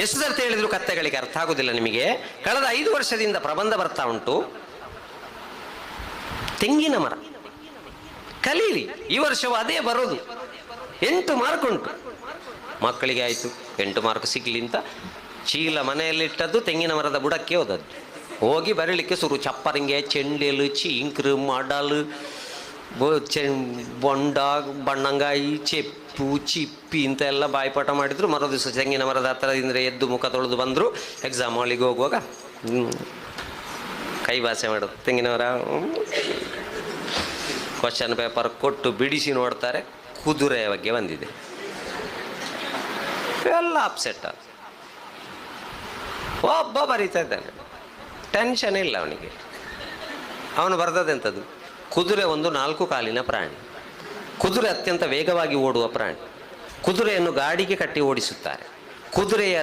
ಎಷ್ಟು ಸರ್ತಿ ಹೇಳಿದ್ರು ಕತ್ತೆಗಳಿಗೆ ಅರ್ಥ ಆಗುದಿಲ್ಲ ನಿಮಗೆ. ಕಳೆದ 5 ವರ್ಷದಿಂದ ಪ್ರಬಂಧ ಬರ್ತಾ ಉಂಟು. ತೆಂಗಿನ ಮರ ಕಲೀಲಿ, ಈ ವರ್ಷವೂ ಅದೇ ಬರೋದು. 8 ಮಾರ್ಕ್ ಉಂಟು. ಮಕ್ಕಳಿಗೆ ಆಯಿತು 8 ಮಾರ್ಕ್ ಸಿಗ್ಲಿ ಅಂತ ಚೀಲ ಮನೆಯಲ್ಲಿಟ್ಟದ್ದು ತೆಂಗಿನ ಮರದ ಬುಡಕ್ಕೆ ಹೋದದ್ದು. ಹೋಗಿ ಬರಲಿಕ್ಕೆ ಶುರು. ಚಪ್ಪರಿಂಗೆ, ಚೆಂಡೆಲು, ಚೀಂಕ್ರು, ಮಡಲು, ಬೊಂಡ, ಬಣ್ಣಂಗಾಯಿ, ಚೆಪ್ಪು, ಚಿಪ್ಪಿ ಇಂತ ಎಲ್ಲ ಬಾಯ್ಪಾಠ ಮಾಡಿದ್ರು. ಮರು ದಿವಸ ತೆಂಗಿನ ಮರದ ಹತ್ತಿರದಿಂದ ಎದ್ದು ಮುಖ ತೊಳೆದು ಬಂದರು. ಎಕ್ಸಾಮ್ ಹಾಲಿಗೆ ಹೋಗುವಾಗ ಕೈ ಭಾಷೆ ಮಾಡೋದು. ತೆಂಗಿನ ಮರ ಕ್ವಶನ್ ಪೇಪರ್ ಕೊಟ್ಟು ಬಿಡಿಸಿ ನೋಡ್ತಾರೆ, ಕುದುರೆಯ ಬಗ್ಗೆ ಬಂದಿದೆ. ಎಲ್ಲ ಅಪ್ಸೆಟ್. ಒಬ್ಬ ಬರೀತಾ ಇದ್ದಾನೆ, ಟೆನ್ಷನ್ ಇಲ್ಲ ಅವನಿಗೆ. ಅವನು ಬರ್ದದೆಂಥದ್ದು, ಕುದುರೆ ಒಂದು 4 ಕಾಲಿನ ಪ್ರಾಣಿ. ಕುದುರೆ ಅತ್ಯಂತ ವೇಗವಾಗಿ ಓಡುವ ಪ್ರಾಣಿ. ಕುದುರೆಯನ್ನು ಗಾಡಿಗೆ ಕಟ್ಟಿ ಓಡಿಸುತ್ತಾರೆ. ಕುದುರೆಯ